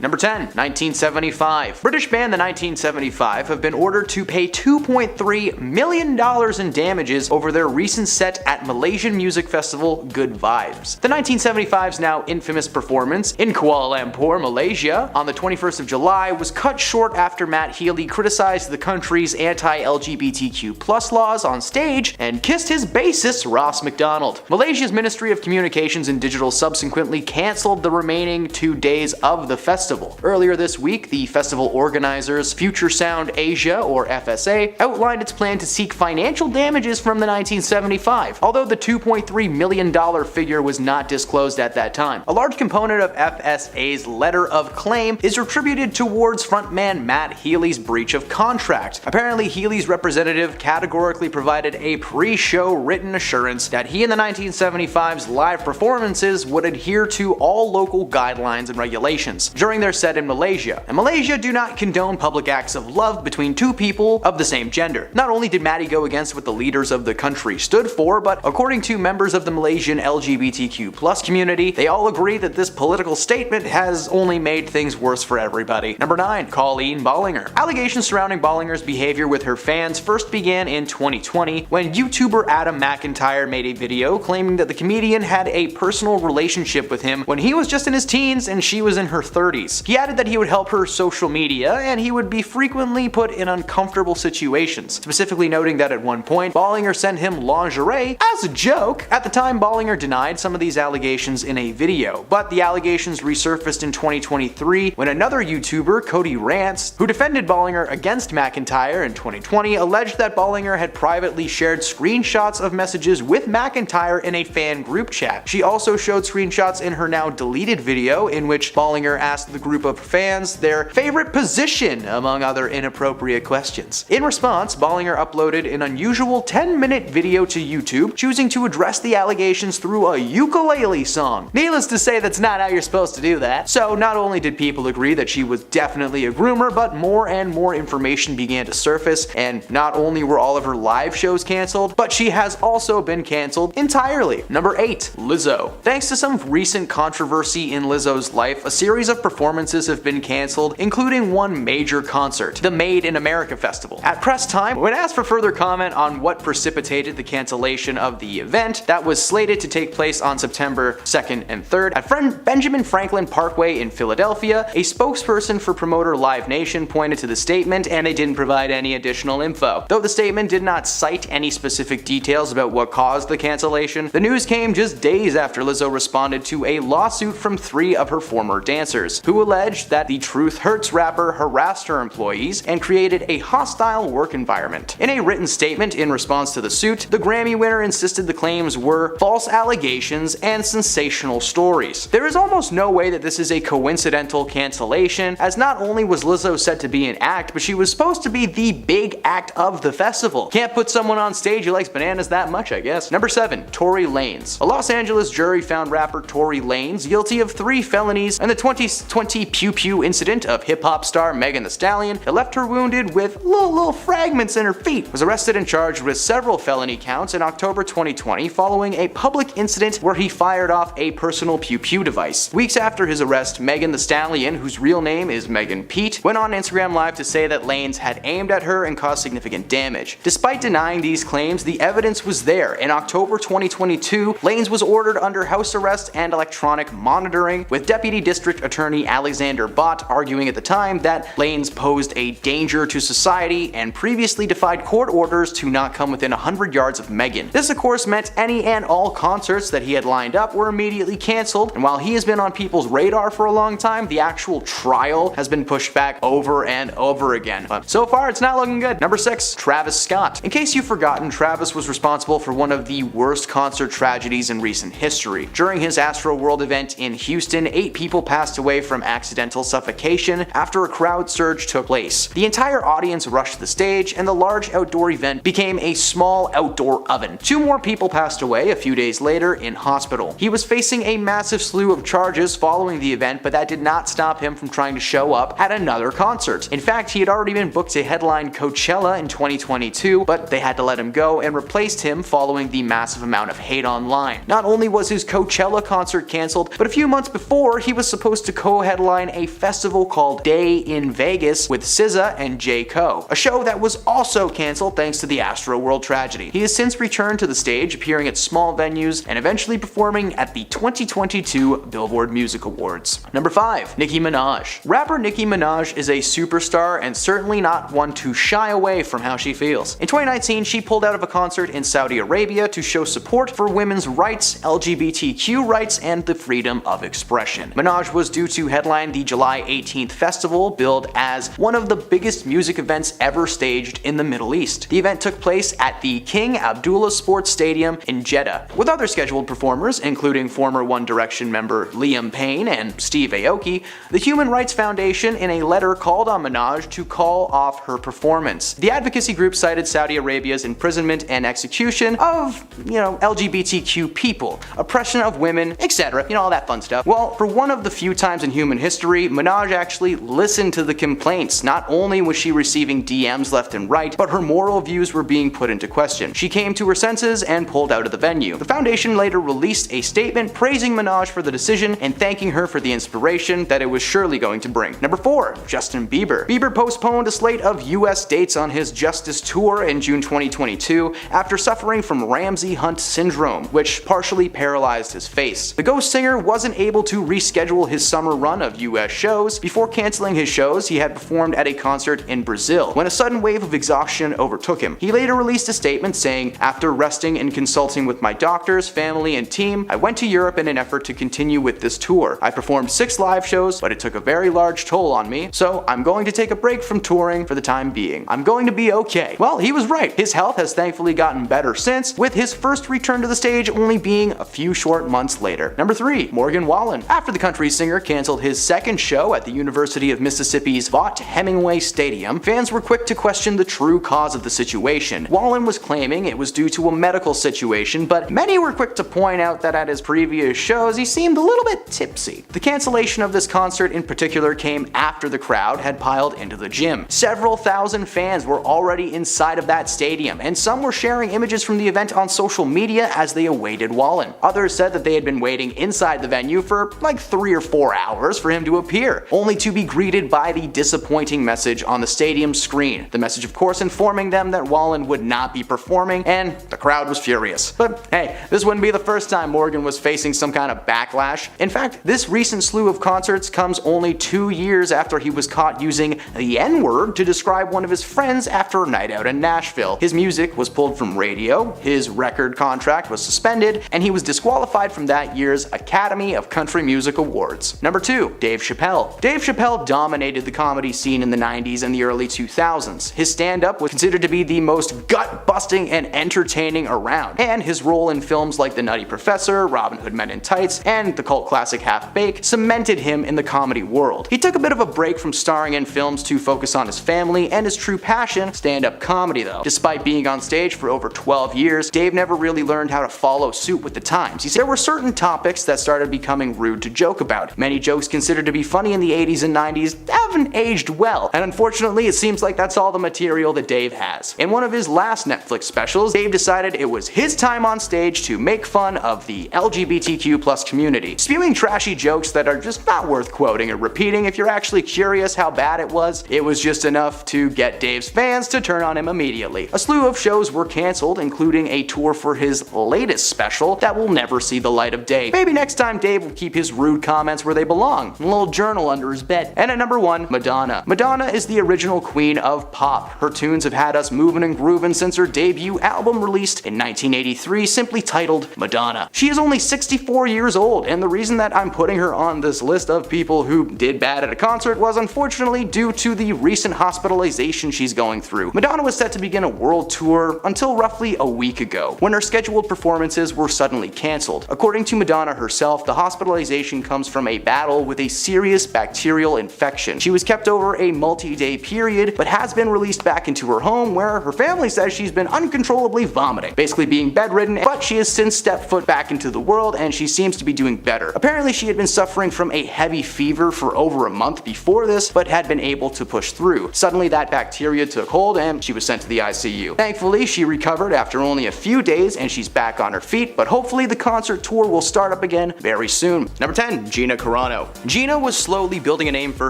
Number 10. 1975. British band The 1975 have been ordered to pay $2.3 million in damages over their recent set at Malaysian music festival Good Vibes. The 1975's now infamous performance in Kuala Lumpur, Malaysia, on the 21st of July was cut short after Matt Healy criticized the country's anti-LGBTQ+ laws on stage and kissed his bassist Ross McDonald. Malaysia's Ministry of Communications and Digital subsequently cancelled the remaining 2 days of the festival. Earlier this week, the festival organizers, Future Sound Asia, or FSA, outlined its plan to seek financial damages from the 1975, although the $2.3 million figure was not disclosed at that time. A large component of FSA's letter of claim is attributed towards frontman Matt Healy's breach of contract. Apparently, Healy's representative categorically provided a pre-show written assurance that he and the 1975's live performances would adhere to all local guidelines and regulations during their set in Malaysia. And Malaysia do not condone public acts of love between two people of the same gender. Not only did Matty go against what the leaders of the country stood for, but according to members of the Malaysian LGBTQ+ community, they all agree that this political statement has only made things worse for everybody. Number 9. Colleen Bollinger. Allegations surrounding Bollinger's behavior with her fans first began in 2020 when YouTuber Adam McIntyre made a video claiming that the comedian had a personal relationship with him when he was just in his teens and she was in her 30s. He added that he would help her social media and he would be frequently put in uncomfortable situations, specifically noting that at one point, Bollinger sent him lingerie as a joke. At the time, Bollinger denied some of these allegations in a video, but the allegations resurfaced in 2023 when another YouTuber, Cody Rants, who defended Bollinger against McIntyre in 2020, alleged that Bollinger had privately shared screenshots of messages with McIntyre in a fan group chat. She also showed screenshots in her now deleted video in which Bollinger asked the group of fans their favorite position, among other inappropriate questions. In response, Bollinger uploaded an unusual 10-minute video to YouTube, choosing to address the allegations through a ukulele song. Needless to say, that's not how you're supposed to do that. So not only did people agree that she was definitely a groomer, but more and more information began to surface, and not only were all of her live shows cancelled, but she has also been cancelled entirely. Number 8. Lizzo. Thanks to some recent controversy in Lizzo's life, a series of performances have been cancelled, including one major concert, the Made in America Festival. At press time, when asked for further comment on what precipitated the cancellation of the event that was slated to take place on September 2nd and 3rd at Benjamin Franklin Parkway in Philadelphia, a spokesperson for promoter Live Nation pointed to the statement and they didn't provide any additional info. Though the statement did not cite any specific details about what caused the cancellation, the news came just days after Lizzo responded to a lawsuit from 3 of her former dancers, who alleged that the Truth Hurts rapper harassed her employees and created a hostile work environment. In a written statement in response to the suit, the Grammy winner insisted the claims were false allegations and sensational stories. There is almost no way that this is a coincidental cancellation, as not only was Lizzo set to be an act, but she was supposed to be the big act of the festival. Can't put someone on stage who likes bananas that much, I guess. Number 7. Tory Lanez. A Los Angeles jury found rapper Tory Lanez guilty of 3 felonies in the 2020 Pew Pew incident of hip-hop star Megan Thee Stallion that left her wounded with little fragments in her feet. Was arrested and charged with several felony counts in October 2020 following a public incident where he fired off a personal Pew Pew device. Weeks after his arrest, Megan Thee Stallion, whose real name is Megan Pete, went on Instagram Live to say that Lanez had aimed at her and caused significant damage. Despite denying these claims, the evidence was there. In October 2022, Lanez was ordered under house arrest and electronic monitoring, with Deputy District Attorney Alexander Bott arguing at the time that Lanez posed a danger to society and previously defied court orders to not come within 100 yards of Megan. This of course meant any and all concerts that he had lined up were immediately cancelled, and while he has been on people's radar for a long time, the actual trial has been pushed back over and over again. But so far, it's not looking good. Number 6. Travis Scott. In case you've forgotten, Travis was responsible for one of the worst concert tragedies in recent history. During his Astroworld event in Houston, 8 people passed away from accidental suffocation after a crowd surge took place. The entire audience rushed the stage, and the large outdoor event became a small outdoor oven. 2 more people passed away a few days later in hospital. He was facing a massive slew of charges following the event, but that did not stop him from trying to show up at another concert. In fact, he had already been booked to headline Coachella in 2022, but they had to let him go and replaced him following the massive amount of hate online. Not only was his Coachella concert cancelled, but a few months before, he was supposed to co-head headline a festival called Day in Vegas with SZA and J. Cole, a show that was also canceled thanks to the Astroworld tragedy. He has since returned to the stage, appearing at small venues and eventually performing at the 2022 Billboard Music Awards. Number 5. Nicki Minaj. Rapper Nicki Minaj is a superstar and certainly not one to shy away from how she feels. In 2019, she pulled out of a concert in Saudi Arabia to show support for women's rights, LGBTQ rights, and the freedom of expression. Minaj was due to headline the July 18th festival, billed as one of the biggest music events ever staged in the Middle East. The event took place at the King Abdullah Sports Stadium in Jeddah, with other scheduled performers, including former One Direction member Liam Payne and Steve Aoki. The Human Rights Foundation, in a letter, called on Minaj to call off her performance. The advocacy group cited Saudi Arabia's imprisonment and execution of, LGBTQ people, oppression of women, etc., all that fun stuff. Well, for one of the few times in human history, Minaj actually listened to the complaints. Not only was she receiving DMs left and right, but her moral views were being put into question. She came to her senses and pulled out of the venue. The foundation later released a statement praising Minaj for the decision and thanking her for the inspiration that it was surely going to bring. Number 4. Justin Bieber. Bieber postponed a slate of US dates on his Justice Tour in June 2022 after suffering from Ramsay Hunt syndrome, which partially paralyzed his face. The Ghost singer wasn't able to reschedule his summer run of US shows. Before canceling his shows, he had performed at a concert in Brazil when a sudden wave of exhaustion overtook him. He later released a statement saying, "After resting and consulting with my doctors, family, and team, I went to Europe in an effort to continue with this tour. I performed 6 live shows, but it took a very large toll on me, so I'm going to take a break from touring for the time being. I'm going to be okay." Well, he was right. His health has thankfully gotten better since, with his first return to the stage only being a few short months later. Number 3. Morgan Wallen. After the country singer canceled his second show at the University of Mississippi's Vaught Hemingway Stadium, fans were quick to question the true cause of the situation. Wallen was claiming it was due to a medical situation, but many were quick to point out that at his previous shows he seemed a little bit tipsy. The cancellation of this concert in particular came after the crowd had piled into the gym. Several thousand fans were already inside of that stadium, and some were sharing images from the event on social media as they awaited Wallen. Others said that they had been waiting inside the venue for like 3 or 4 hours for him to appear, only to be greeted by the disappointing message on the stadium screen. The message, of course, informing them that Wallen would not be performing, and the crowd was furious. But hey, this wouldn't be the first time Morgan was facing some kind of backlash. In fact, this recent slew of concerts comes only 2 years after he was caught using the N-word to describe one of his friends after a night out in Nashville. His music was pulled from radio, his record contract was suspended, and he was disqualified from that year's Academy of Country Music Awards. Number 2. Dave Chappelle. Dave Chappelle dominated the comedy scene in the 90s and the early 2000s. His stand-up was considered to be the most gut-busting and entertaining around, and his role in films like The Nutty Professor, Robin Hood Men in Tights, and the cult classic Half-Baked cemented him in the comedy world. He took a bit of a break from starring in films to focus on his family and his true passion, stand-up comedy though. Despite being on stage for over 12 years, Dave never really learned how to follow suit with the times. He said there were certain topics that started becoming rude to joke about. Many jokes considered to be funny in the 80s and 90s haven't aged well, and unfortunately it seems like that's all the material that Dave has. In one of his last Netflix specials, Dave decided it was his time on stage to make fun of the LGBTQ+ community, spewing trashy jokes that are just not worth quoting or repeating. If you're actually curious how bad it was just enough to get Dave's fans to turn on him immediately. A slew of shows were canceled, including a tour for his latest special that will never see the light of day. Maybe next time Dave will keep his rude comments where they belong, in a little journal under his bed. And at number 1, Madonna. Madonna is the original queen of pop. Her tunes have had us moving and grooving since her debut album released in 1983, simply titled Madonna. She is only 64 years old, and the reason that I'm putting her on this list of people who did bad at a concert was unfortunately due to the recent hospitalization she's going through. Madonna was set to begin a world tour until roughly a week ago, when her scheduled performances were suddenly canceled. According to Madonna herself, the hospitalization comes from a battle with a serious bacterial infection. She was kept over a multi-day period, but has been released back into her home where her family says she's been uncontrollably vomiting, basically being bedridden, but she has since stepped foot back into the world and she seems to be doing better. Apparently she had been suffering from a heavy fever for over a month before this, but had been able to push through. Suddenly that bacteria took hold and she was sent to the ICU. Thankfully she recovered after only a few days and she's back on her feet, but hopefully the concert tour will start up again very soon. Number 10. Gina Carano. Gina was slowly building a name for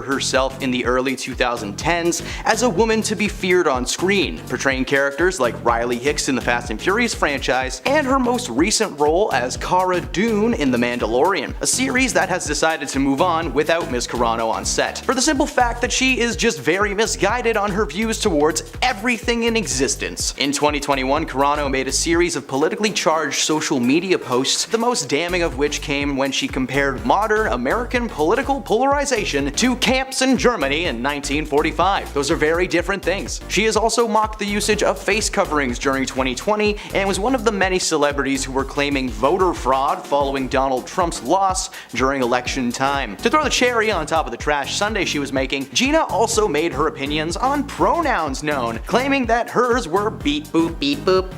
herself in the early 2010s as a woman to be feared on screen, portraying characters like Riley Hicks in the Fast and Furious franchise, and her most recent role as Cara Dune in The Mandalorian, a series that has decided to move on without Ms. Carano on set, for the simple fact that she is just very misguided on her views towards everything in existence. In 2021, Carano made a series of politically charged social media posts, the most damning of which came when she compared modern American political polarization to camps in Germany in 1945. Those are very different things. She has also mocked the usage of face coverings during 2020 and was one of the many celebrities who were claiming voter fraud following Donald Trump's loss during election time. To throw the cherry on top of the trash sundae she was making, Gina also made her opinions on pronouns known, claiming that hers were beep boop beep boop.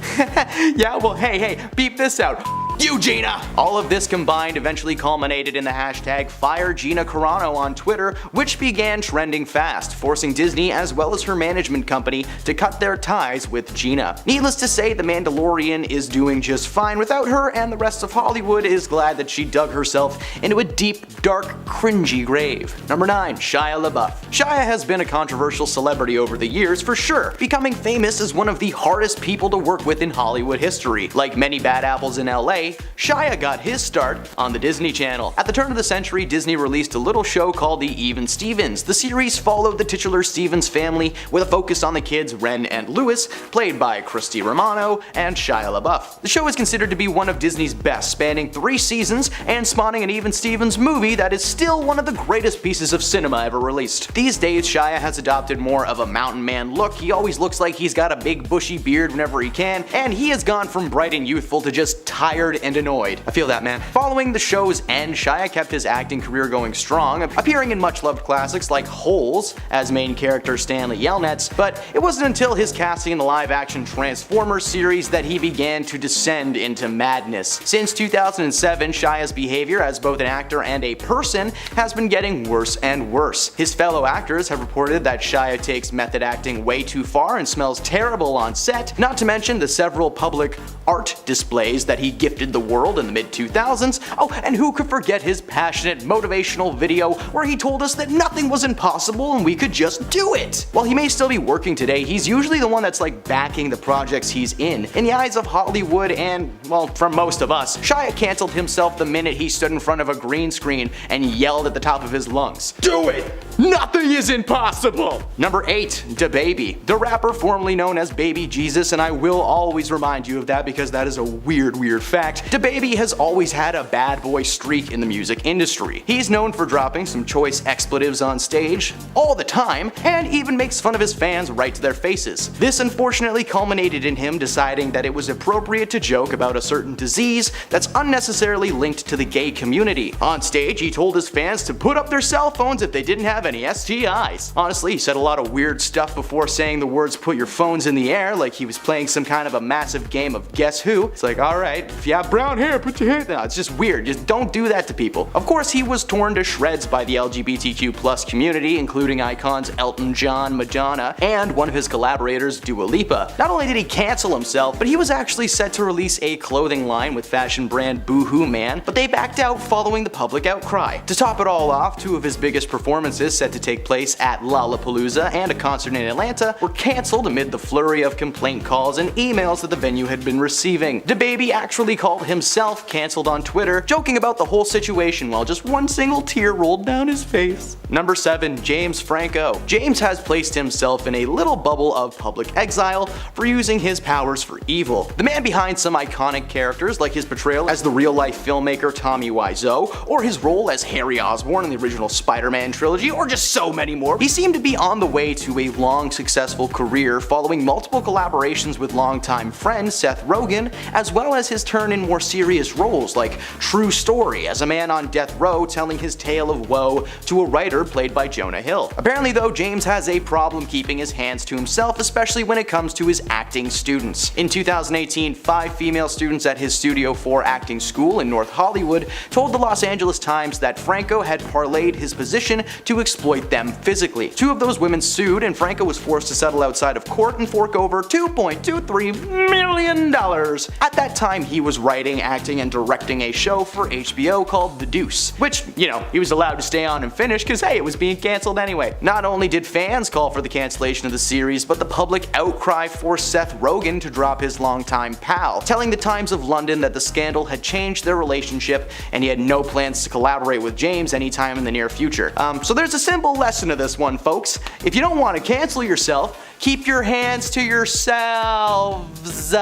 Yeah, well hey, beep this out. You, Gina! All of this combined eventually culminated in the hashtag FireGinaCarano on Twitter, which began trending fast, forcing Disney as well as her management company to cut their ties with Gina. Needless to say, The Mandalorian is doing just fine without her, and the rest of Hollywood is glad that she dug herself into a deep, dark, cringy grave. Number 9. Shia LaBeouf. Shia has been a controversial celebrity over the years for sure, becoming famous as one of the hardest people to work with in Hollywood history. Like many bad apples in LA, Shia got his start on the Disney Channel. At the turn of the century, Disney released a little show called The Even Stevens. The series followed the titular Stevens family with a focus on the kids Ren and Louis, played by Christy Romano and Shia LaBeouf. The show is considered to be one of Disney's best, spanning 3 seasons and spawning an Even Stevens movie that is still one of the greatest pieces of cinema ever released. These days, Shia has adopted more of a mountain man look. He always looks like he's got a big bushy beard whenever he can, and he has gone from bright and youthful to just tired and annoyed. I feel that, man. Following the show's end, Shia kept his acting career going strong, appearing in much-loved classics like Holes as main character Stanley Yelnats, but it wasn't until his casting in the live-action Transformers series that he began to descend into madness. Since 2007, Shia's behavior as both an actor and a person has been getting worse and worse. His fellow actors have reported that Shia takes method acting way too far and smells terrible on set, not to mention the several public art displays that he gifted the world in the mid-2000s. Oh, and who could forget his passionate, motivational video where he told us that nothing was impossible and we could just do it? While he may still be working today, he's usually the one that's like backing the projects he's in. In the eyes of Hollywood and, well, from most of us, Shia canceled himself the minute he stood in front of a green screen and yelled at the top of his lungs, "Do it! Nothing is impossible!" Number 8. DaBaby. The rapper formerly known as Baby Jesus, and I will always remind you of that because that is a weird fact. DaBaby has always had a bad boy streak in the music industry. He's known for dropping some choice expletives on stage all the time, and even makes fun of his fans right to their faces. This unfortunately culminated in him deciding that it was appropriate to joke about a certain disease that's unnecessarily linked to the gay community. On stage, he told his fans to put up their cell phones if they didn't have any STIs. Honestly, he said a lot of weird stuff before saying the words "put your phones in the air" like he was playing some kind of a massive game of Guess Who. It's like, alright, if you have brown hair, put your hair. No, it's just weird. Just don't do that to people. Of course, he was torn to shreds by the LGBTQ+ community, including icons Elton John, Madonna, and one of his collaborators, Dua Lipa. Not only did he cancel himself, but he was actually set to release a clothing line with fashion brand Boohoo Man, but they backed out following the public outcry. To top it all off, 2 of his biggest performances set to take place at Lollapalooza and a concert in Atlanta were cancelled amid the flurry of complaint calls and emails that the venue had been receiving. DaBaby actually called himself cancelled on Twitter, joking about the whole situation while just one single tear rolled down his face. Number 7. James Franco. James has placed himself in a little bubble of public exile for using his powers for evil. The man behind some iconic characters like his portrayal as the real-life filmmaker Tommy Wiseau, or his role as Harry Osborn in the original Spider-Man trilogy, or just so many anymore. He seemed to be on the way to a long, successful career following multiple collaborations with longtime friend Seth Rogen, as well as his turn in more serious roles like True Story as a man on death row telling his tale of woe to a writer played by Jonah Hill. Apparently though, James has a problem keeping his hands to himself, especially when it comes to his acting students. In 2018, 5 female students at his Studio 4 acting school in North Hollywood told the Los Angeles Times that Franco had parlayed his position to exploit them physically. 2 of those women sued, and Franco was forced to settle outside of court and fork over $2.23 million. At that time, he was writing, acting, and directing a show for HBO called The Deuce, which, he was allowed to stay on and finish because hey, it was being cancelled anyway. Not only did fans call for the cancellation of the series, but the public outcry forced Seth Rogen to drop his longtime pal, telling the Times of London that the scandal had changed their relationship and he had no plans to collaborate with James anytime in the near future. So there's a simple lesson to this one, folks. If you don't want to cancel yourself, keep your hands to yourselves.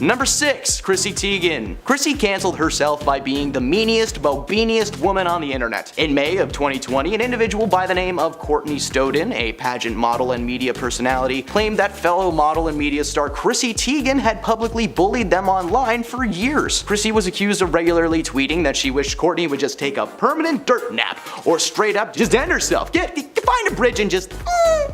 Number 6, Chrissy Teigen. Chrissy canceled herself by being the meaniest, bobiniest woman on the internet. In May of 2020, an individual by the name of Courtney Stodden, a pageant model and media personality, claimed that fellow model and media star Chrissy Teigen had publicly bullied them online for years. Chrissy was accused of regularly tweeting that she wished Courtney would just take a permanent dirt nap, or straight up just end herself. Find a bridge and just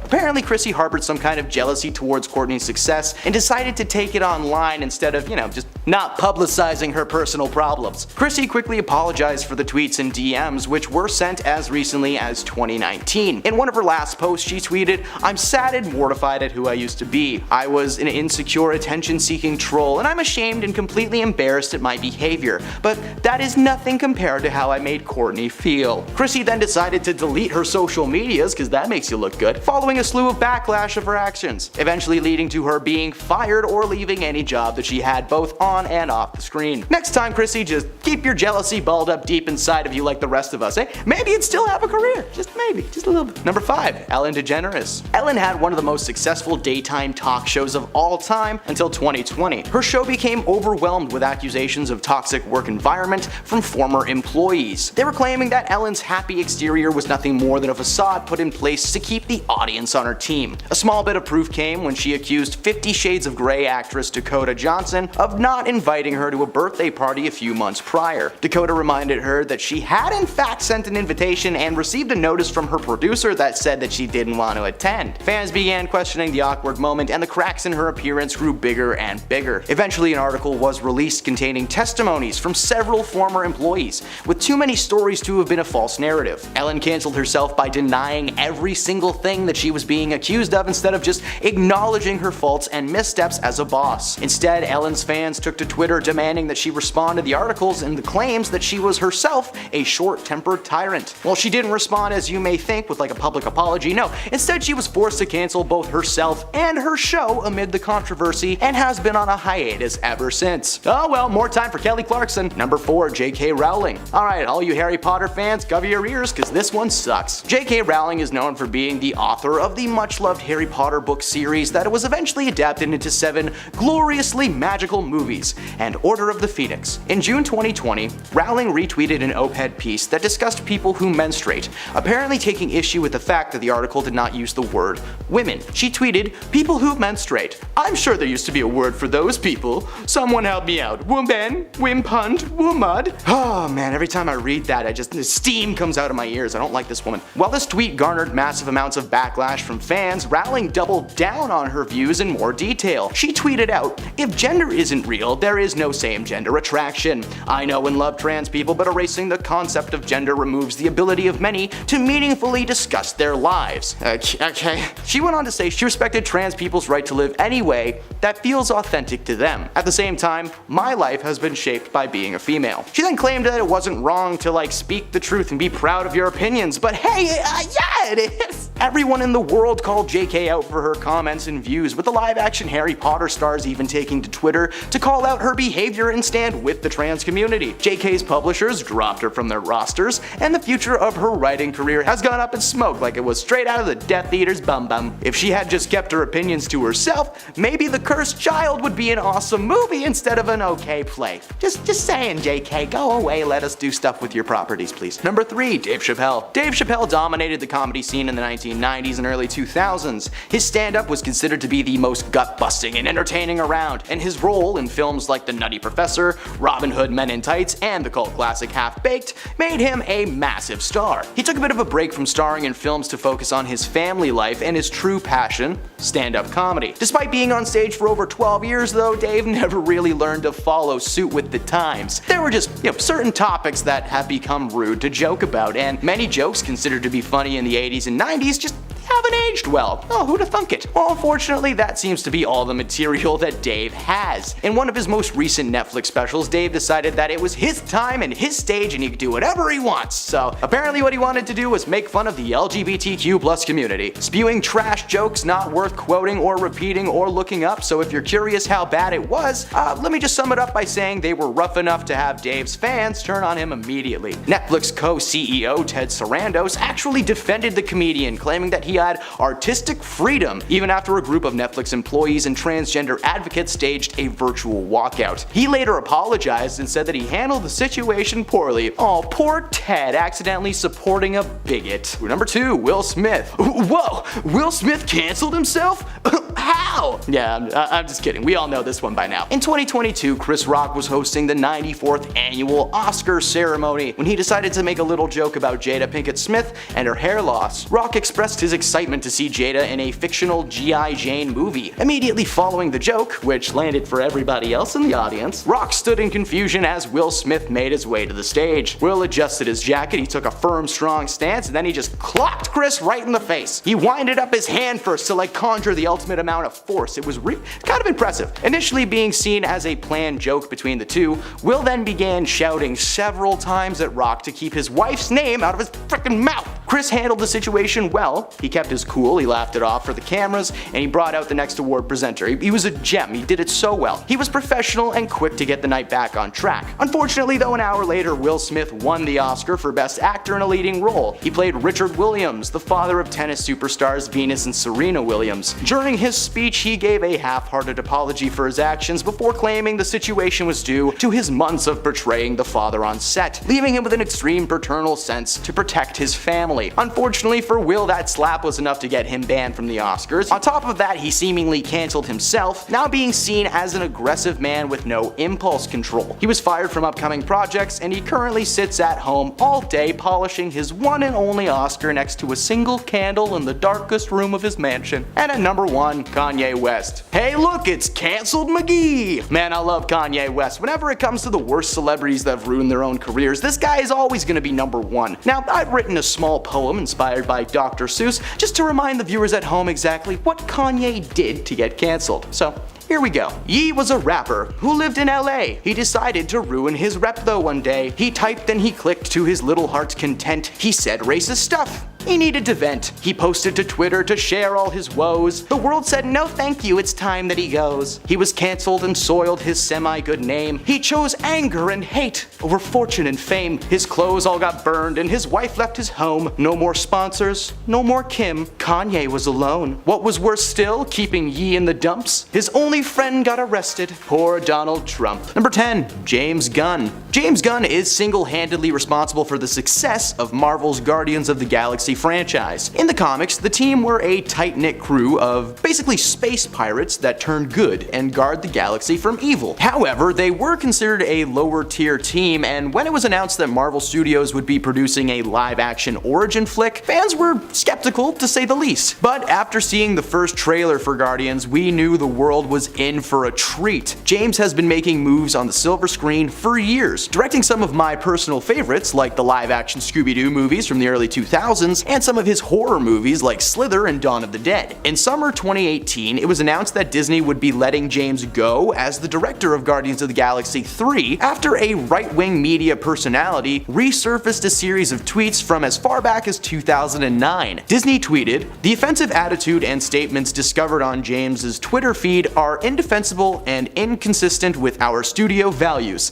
Apparently Chrissy harbored some kind of jealousy towards Courtney's success and decided to take it online instead of, just not publicizing her personal problems. Chrissy quickly apologized for the tweets and DMs, which were sent as recently as 2019. In one of her last posts, she tweeted, "I'm sad and mortified at who I used to be. I was an insecure, attention-seeking troll, and I'm ashamed and completely embarrassed at my behavior. But that is nothing compared to how I made Courtney feel." Chrissy then decided to delete her social medias, because that makes you look good, following a slew of backlash of her actions, eventually leading to her being fired or leaving any job that she had both on and off the screen. Next time, Chrissy, just keep your jealousy balled up deep inside of you like the rest of us, eh? Maybe you'd still have a career. Just maybe. Just a little bit. Number 5. Ellen DeGeneres. Ellen had one of the most successful daytime talk shows of all time until 2020. Her show became overwhelmed with accusations of toxic work environment from former employees. They were claiming that Ellen's happy exterior was nothing more than a facade put in place to keep the audience on her team. A small bit of proof came when she accused 50 Shades of Grey actress Dakota Johnson of not inviting her to a birthday party a few months prior. Dakota reminded her that she had in fact sent an invitation and received a notice from her producer that said that she didn't want to attend. Fans began questioning the awkward moment, and the cracks in her appearance grew bigger and bigger. Eventually, an article was released containing testimonies from several former employees, with too many stories to have been a false narrative. Ellen canceled herself by denying every single thing that she was being accused of instead of just acknowledging her faults and missteps as a boss. Instead, Ellen's fans took to Twitter demanding that she respond to the articles and the claims that she was herself a short-tempered tyrant. Well, she didn't respond as you may think with like a public apology, no. Instead, she was forced to cancel both herself and her show amid the controversy and has been on a hiatus ever since. Oh well, more time for Kelly Clarkson. Number 4, J.K. Rowling. Alright, all you Harry Potter fans, cover your ears cause this one sucks. J.K. Rowling is known for being the author of the much-loved Harry Potter book series that was eventually adapted into 7 gloriously magical movies and Order of the Phoenix. In June 2020, Rowling retweeted an op-ed piece that discussed people who menstruate, apparently taking issue with the fact that the article did not use the word women. She tweeted, "People who menstruate. I'm sure there used to be a word for those people. Someone help me out. Woman, wimpund, womud." Oh man, every time I read that, steam comes out of my ears. I don't like this woman. While this tweet garnered massive amounts of backlash from fans, Rowling doubled down on her views in more detail. She tweeted out, "If gender isn't real, there is no same-gender attraction. I know and love trans people, but erasing the concept of gender removes the ability of many to meaningfully discuss their lives." Okay. She went on to say she respected trans people's right to live any way that feels authentic to them. At the same time, my life has been shaped by being a female. She then claimed that it wasn't wrong to speak the truth and be proud of your opinions, but hey, yeah, it is. Everyone in the world called JK out for her comments and views, with the live-action Harry Potter stars even taking to Twitter to call out her behavior and stand with the trans community. JK's publishers dropped her from their rosters, and the future of her writing career has gone up in smoke like it was straight out of the Death Eater's bum bum. If she had just kept her opinions to herself, maybe The Cursed Child would be an awesome movie instead of an okay play. Just saying, JK, go away, let us do stuff with your properties, please. Number 3, Dave Chappelle. Dave Chappelle dominated the comedy scene in the 1990s and early 2000s. His stand-up was considered to be the most gut-busting and entertaining around, and his role in films like The Nutty Professor, Robin Hood Men in Tights, and the cult classic Half-Baked made him a massive star. He took a bit of a break from starring in films to focus on his family life and his true passion, stand-up comedy. Despite being on stage for over 12 years though, Dave never really learned to follow suit with the times. There were just, certain topics that have become rude to joke about, and many jokes considered to be funny in the 80s and 90s just haven't aged well. Oh, who'da thunk it? Well, unfortunately, that seems to be all the material that Dave has. In one of his most recent Netflix specials, Dave decided that it was his time and his stage and he could do whatever he wants. So apparently what he wanted to do was make fun of the LGBTQ+ community, spewing trash jokes not worth quoting or repeating or looking up. So if you're curious how bad it was, let me just sum it up by saying they were rough enough to have Dave's fans turn on him immediately. Netflix co-CEO Ted Sarandos actually defended the comedian, claiming that he had artistic freedom, even after a group of Netflix employees and transgender advocates staged a virtual walkout. He later apologized and said that he handled the situation poorly. Oh, poor Ted accidentally supporting a bigot. Number 2, Will Smith. Whoa, Will Smith canceled himself? How? Yeah, I'm just kidding. We all know this one by now. In 2022, Chris Rock was hosting the 94th annual Oscar ceremony when he decided to make a little joke about Jada Pinkett Smith and her hair loss. Rock expressed his excitement to see Jada in a fictional G.I. Jane movie. Immediately following the joke, which landed for everybody else in the audience, Rock stood in confusion as Will Smith made his way to the stage. Will adjusted his jacket, he took a firm, strong stance, and then he just clocked Chris right in the face. He winded up his hand first to conjure the ultimate amount of force. It was kind of impressive. Initially being seen as a planned joke between the two, Will then began shouting several times at Rock to keep his wife's name out of his frickin' mouth. Chris handled the situation well. He kept his cool, he laughed it off for the cameras, and he brought out the next award presenter. He was a gem, he did it so well. He was professional and quick to get the night back on track. Unfortunately though, an hour later, Will Smith won the Oscar for Best Actor in a Leading Role. He played Richard Williams, the father of tennis superstars Venus and Serena Williams. During his speech, he gave a half-hearted apology for his actions before claiming the situation was due to his months of portraying the father on set, leaving him with an extreme paternal sense to protect his family. Unfortunately for Will, that slap was enough to get him banned from the Oscars. On top of that, he seemingly canceled himself, now being seen as an aggressive man with no impulse control. He was fired from upcoming projects, and he currently sits at home all day polishing his one and only Oscar next to a single candle in the darkest room of his mansion. And at number 1, Kanye West. Hey look, it's Canceled McGee! Man, I love Kanye West. Whenever it comes to the worst celebrities that have ruined their own careers, this guy is always gonna be number 1. Now, I've written a small poem inspired by Dr. Seuss just to remind the viewers at home exactly what Kanye did to get canceled. So, here we go. Ye was a rapper who lived in LA. He decided to ruin his rep though one day. He typed and he clicked to his little heart's content. He said racist stuff. He needed to vent. He posted to Twitter to share all his woes. The world said no thank you, it's time that he goes. He was canceled and soiled his semi-good name. He chose anger and hate over fortune and fame. His clothes all got burned and his wife left his home. No more sponsors, no more Kim. Kanye was alone. What was worse still, keeping Ye in the dumps? His only friend got arrested. Poor Donald Trump. Number 10, James Gunn. James Gunn is single-handedly responsible for the success of Marvel's Guardians of the Galaxy franchise. In the comics, the team were a tight-knit crew of basically space pirates that turn good and guard the galaxy from evil. However, they were considered a lower-tier team, and when it was announced that Marvel Studios would be producing a live-action origin flick, fans were skeptical to say the least. But after seeing the first trailer for Guardians, we knew the world was in for a treat. James has been making moves on the silver screen for years, directing some of my personal favorites like the live-action Scooby-Doo movies from the early 2000s, and some of his horror movies like Slither and Dawn of the Dead. In summer 2018, it was announced that Disney would be letting James go as the director of Guardians of the Galaxy 3 after a right-wing media personality resurfaced a series of tweets from as far back as 2009. Disney tweeted, "The offensive attitude and statements discovered on James's Twitter feed are indefensible and inconsistent with our studio values."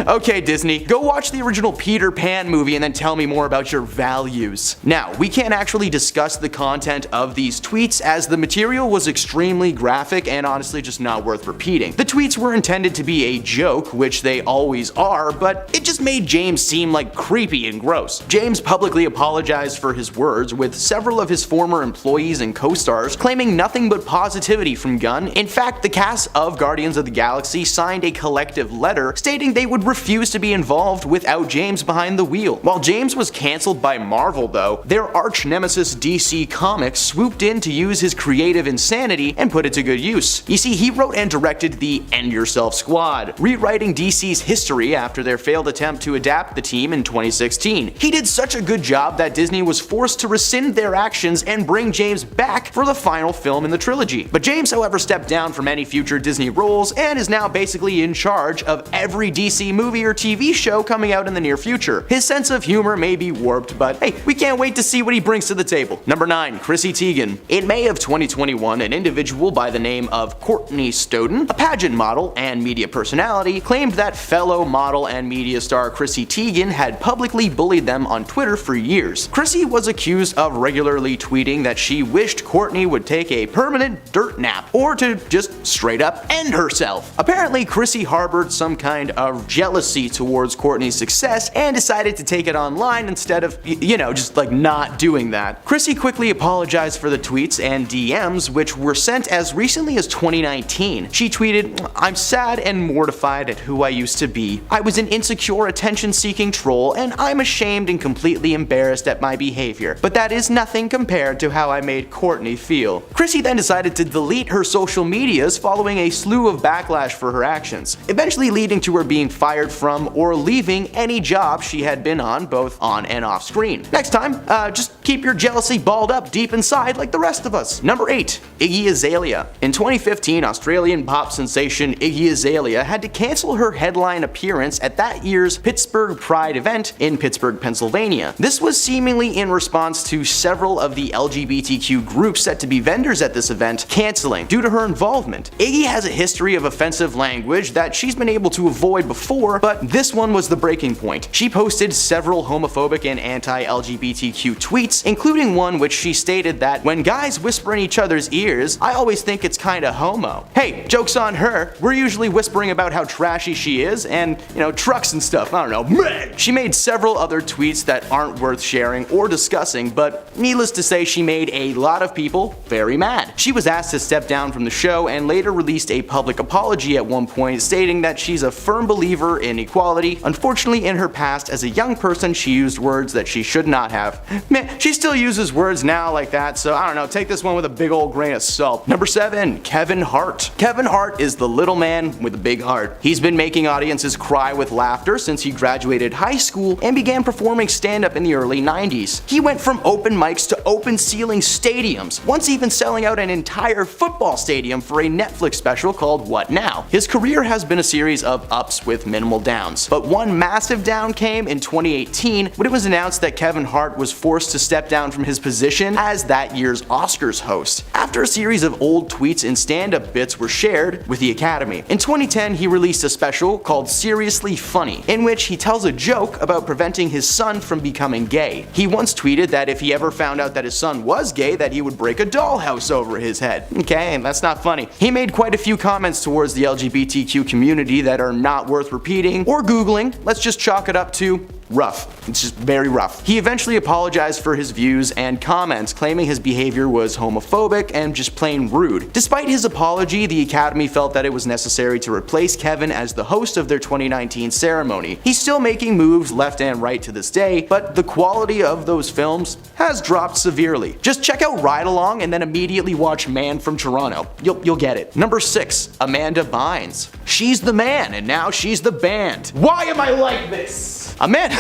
Okay, Okay, Disney, go watch the original Peter Pan movie and then tell me more about your values. Now, we can't actually discuss the content of these tweets as the material was extremely graphic and honestly just not worth repeating. The tweets were intended to be a joke, which they always are, but it just made James seem like creepy and gross. James publicly apologized for his words, with several of his former employees and co-stars claiming nothing but positivity from Gunn. In fact, the cast of Guardians of the Galaxy signed a collective letter stating they would refuse to be involved without James behind the wheel. While James was cancelled by Marvel though, their arch nemesis DC Comics swooped in to use his creative insanity and put it to good use. You see, he wrote and directed the End Yourself Squad, rewriting DC's history after their failed attempt to adapt the team in 2016. He did such a good job that Disney was forced to rescind their actions and bring James back for the final film in the trilogy. But James, however, stepped down from any future Disney roles and is now basically in charge of every DC movie or TV show coming out in the near future. His sense of humor may be warped, but hey, we can't wait to see what he brings to the table. Number 9. Chrissy Teigen. In May of 2021, an individual by the name of Courtney Stodden, a pageant model and media personality, claimed that fellow model and media star Chrissy Teigen had publicly bullied them on Twitter for years. Chrissy was accused of regularly tweeting that she wished Courtney would take a permanent dirt nap or to just straight up end herself. Apparently, Chrissy harbored some kind of jealousy towards Courtney's success and decided to take it online instead of, just like not doing that. Chrissy quickly apologized for the tweets and DMs, which were sent as recently as 2019. She tweeted, "I'm sad and mortified at who I used to be. I was an insecure, attention-seeking troll, and I'm ashamed and completely embarrassed at my behavior. But that is nothing compared to how I made Courtney feel." Chrissy then decided to delete her social medias following a slew of backlash for her actions, eventually leading to her being fired from or leaving any job she had been on, both on and off screen. Next time, just keep your jealousy balled up deep inside like the rest of us. Number 8. Iggy Azalea. In 2015, Australian pop sensation Iggy Azalea had to cancel her headline appearance at that year's Pittsburgh Pride event in Pittsburgh, Pennsylvania. This was seemingly in response to several of the LGBTQ groups set to be vendors at this event canceling due to her involvement. Iggy has a history of offensive language that she's been able to avoid before, but this one was the breaking point. She posted several homophobic and anti-LGBTQ tweets, including one which she stated that when guys whisper in each other's ears, I always think it's kinda homo. Hey, joke's on her. We're usually whispering about how trashy she is and, trucks and stuff. I don't know. Meh. She made several other tweets that aren't worth sharing or discussing, but needless to say, she made a lot of people very mad. She was asked to step down from the show and later released a public apology at one point, stating that she's a firm believer in equality. Unfortunately, in her past, as a young person, she used words that she should not have. Man, she still uses words now like that, so I don't know, take this one with a big old grain of salt. Number 7. Kevin Hart. Kevin Hart is the little man with a big heart. He's been making audiences cry with laughter since he graduated high school and began performing stand-up in the early 90s. He went from open mics to open ceiling stadiums, once even selling out an entire football stadium for a Netflix special called What Now? His career has been a series of ups with minimal downs, but one massive down came in 2018 when it was announced that Kevin Hart was forced to step down from his position as that year's Oscars host, after a series of old tweets and stand-up bits were shared with the Academy. In 2010, he released a special called Seriously Funny, in which he tells a joke about preventing his son from becoming gay. He once tweeted that if he ever found out that his son was gay, that he would break a dollhouse over his head. Okay, that's not funny. He made quite a few comments towards the LGBTQ community that are not worth repeating or Googling. Let's just chalk it up to rough. It's just very rough. He eventually apologized for his views and comments, claiming his behavior was homophobic and just plain rude. Despite his apology, the Academy felt that it was necessary to replace Kevin as the host of their 2019 ceremony. He's still making moves left and right to this day, but the quality of those films has dropped severely. Just check out Ride Along and then immediately watch Man from Toronto. You'll get it. Number 6. Amanda Bynes. She's the man and now she's the band. Why am I like this? Amanda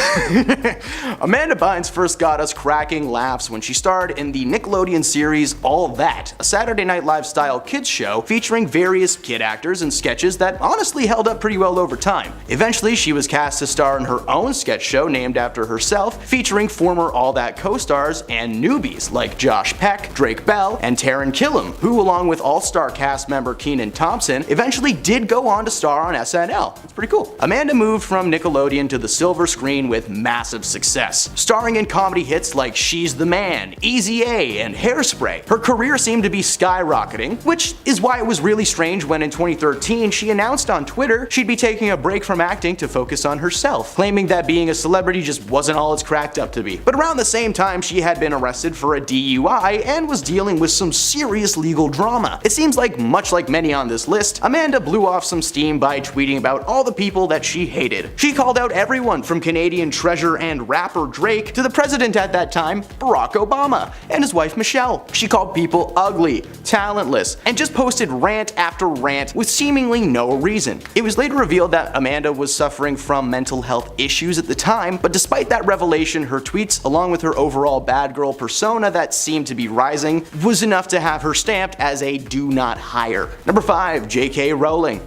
Bynes first got us cracking laughs when she starred in the Nickelodeon series All That, a Saturday Night Live style kids show featuring various kid actors and sketches that honestly held up pretty well over time. Eventually, she was cast to star in her own sketch show named after herself, featuring former All That co-stars and newbies like Josh Peck, Drake Bell, and Taran Killam, who along with all-star cast member Kenan Thompson eventually did go on to star on SNL. It's pretty cool. Amanda moved from Nickelodeon to the silver screen with massive success, starring in comedy hits like She's the Man, Easy A, and Hairspray. Her career seemed to be skyrocketing, which is why it was really strange when in 2013 she announced on Twitter she'd be taking a break from acting to focus on herself, claiming that being a celebrity just wasn't all it's cracked up to be. But around the same time, she had been arrested for a DUI and was dealing with some serious legal drama. It seems like, much like many on this list, Amanda blew off some steam by tweeting about all the people that she hated. She called out everyone from Canadian treasure and rapper Drake to the president at that time, Barack Obama, and his wife Michelle. She called people ugly, talentless, and just posted rant after rant with seemingly no reason. It was later revealed that Amanda was suffering from mental health issues at the time, but despite that revelation, her tweets, along with her overall bad girl persona that seemed to be rising, was enough to have her stamped as a do not hire. Number 5. J.K. Rowling.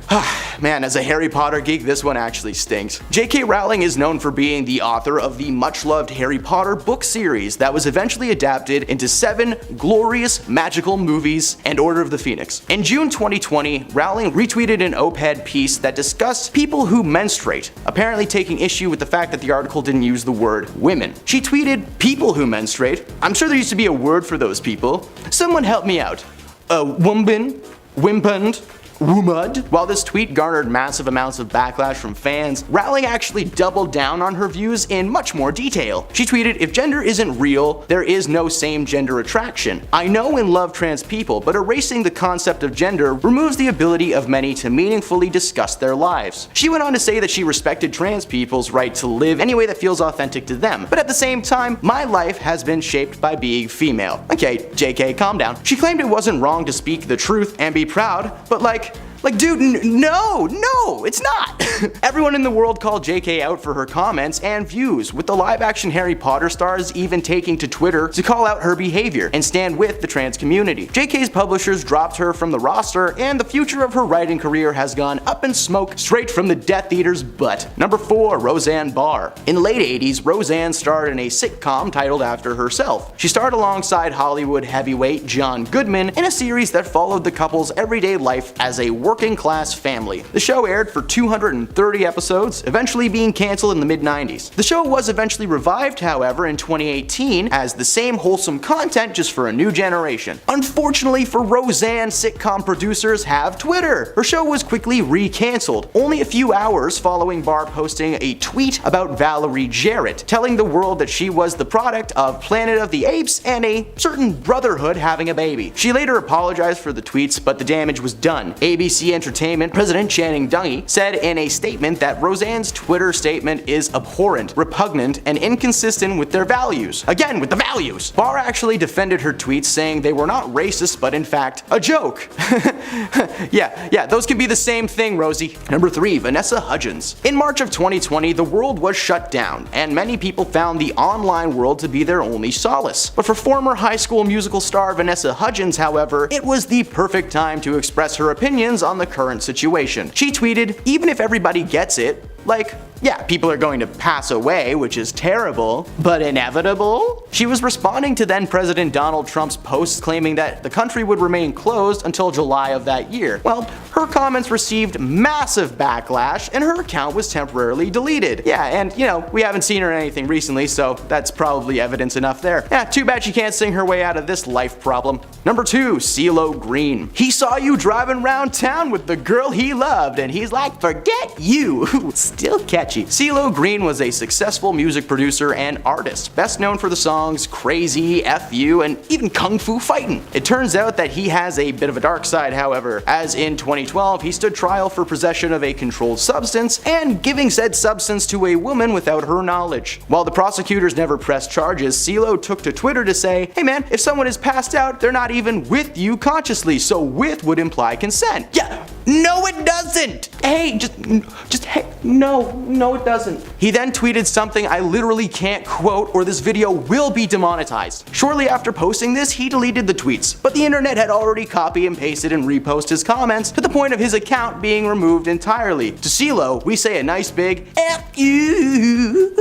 Man, as a Harry Potter geek, this one actually stinks. J.K. Rowling is known for being the author of the much-loved Harry Potter book series that was eventually adapted into 7 glorious magical movies and Order of the Phoenix. In June 2020, Rowling retweeted an op-ed piece that discussed people who menstruate, apparently taking issue with the fact that the article didn't use the word women. She tweeted, "People who menstruate. I'm sure there used to be a word for those people. Someone help me out. Wombin? Wimpund? Wumud?" While this tweet garnered massive amounts of backlash from fans, Rowling actually doubled down on her views in much more detail. She tweeted, "If gender isn't real, there is no same gender attraction. I know and love trans people, but erasing the concept of gender removes the ability of many to meaningfully discuss their lives." She went on to say that she respected trans people's right to live any way that feels authentic to them, but at the same time, "My life has been shaped by being female." Okay, JK, calm down. She claimed it wasn't wrong to speak the truth and be proud, but like dude, no, it's not. Everyone in the world called JK out for her comments and views, with the live-action Harry Potter stars even taking to Twitter to call out her behavior and stand with the trans community. JK's publishers dropped her from the roster, and the future of her writing career has gone up in smoke straight from the Death Eater's butt. Number 4. Roseanne Barr. In the late 80s, Roseanne starred in a sitcom titled after herself. She starred alongside Hollywood heavyweight John Goodman in a series that followed the couple's everyday life as a working-class family. The show aired for 230 episodes, eventually being canceled in the mid-90s. The show was eventually revived, however, in 2018 as the same wholesome content just for a new generation. Unfortunately for Roseanne, sitcom producers have Twitter. Her show was quickly re-canceled, only a few hours following Barr posting a tweet about Valerie Jarrett, telling the world that she was the product of Planet of the Apes and a certain brotherhood having a baby. She later apologized for the tweets, but the damage was done. ABC Entertainment President Channing Dungey said in a statement that Roseanne's Twitter statement is abhorrent, repugnant, and inconsistent with their values. Again, with the values! Barr actually defended her tweets, saying they were not racist, but in fact, a joke. Yeah, those can be the same thing, Rosie. Number 3. Vanessa Hudgens. In March of 2020, the world was shut down, and many people found the online world to be their only solace. But for former High School Musical star Vanessa Hudgens, however, it was the perfect time to express her opinions on the current situation. She tweeted, "Even if everybody gets it, like, yeah, people are going to pass away, which is terrible, but inevitable?" She was responding to then President Donald Trump's posts claiming that the country would remain closed until July of that year. Well, her comments received massive backlash and her account was temporarily deleted. Yeah, and we haven't seen her in anything recently, so that's probably evidence enough there. Yeah, too bad she can't sing her way out of this life problem. Number 2. CeeLo Green. He saw you driving around town with the girl he loved and he's like, "Forget you." Still catchy. CeeLo Green was a successful music producer and artist, best known for the songs Crazy, F You, and even Kung Fu Fightin'. It turns out that he has a bit of a dark side, however, as in 2012 he stood trial for possession of a controlled substance and giving said substance to a woman without her knowledge. While the prosecutors never pressed charges, CeeLo took to Twitter to say, "Hey man, if someone is passed out, they're not even with you consciously, so with would imply consent." Yeah, No, it doesn't! Hey, hey, no, it doesn't. He then tweeted something I literally can't quote or this video will be demonetized. Shortly after posting this, he deleted the tweets, but the internet had already copy and pasted and reposted his comments to the point of his account being removed entirely. To CeeLo, we say a nice big F you.